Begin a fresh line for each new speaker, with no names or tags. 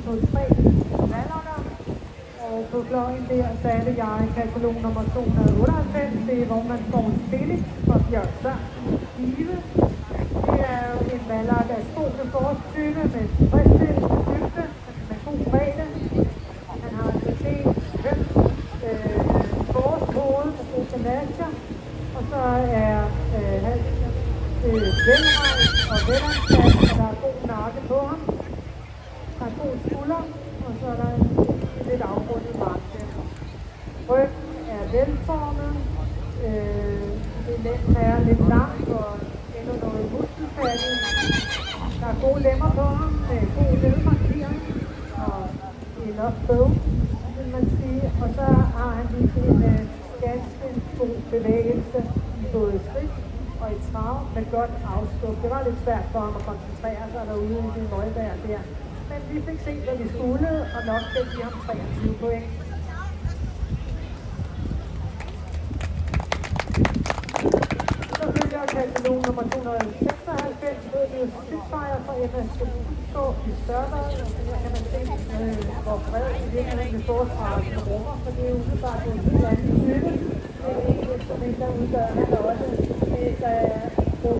på 3 vallerter. Og på fløjen der satte jeg katalog nummer 298, det er hvor man får Felix fra Bjørn Sørensen Skive. Det er jo en vallert af skoene forstykke med friskhed, dybde, med god bredde. Han har altså set høns, forårshoved med god gymnasier, og så er halsen velrejst og velansat, og der er god nakke på ham. Der er god skulder, og så er der en lidt afrundet marked. Ryggen er velformet, det er lidt langt og endnu noget muskelfærdig. Der er gode lemmer på ham med god ledmarkering og enough bone, vil man sige. Og så har han lige en ganske god bevægelse i både skridt og i trav med godt afskub. Det var lidt svært for ham at koncentrere sig derude i det møgvejr der. Men vi fik set, hvad vi skulle, og nok fik vi ham 23 point. Så følger katalog nummer 296, det er Spitfire fra MS Skåb i Størvad. Her kan man se, hvor bred i virkeligheden det forsvaret rummer, for det er jo umiddelbart en helt anden type. Det er ikke som en, der udgør, han også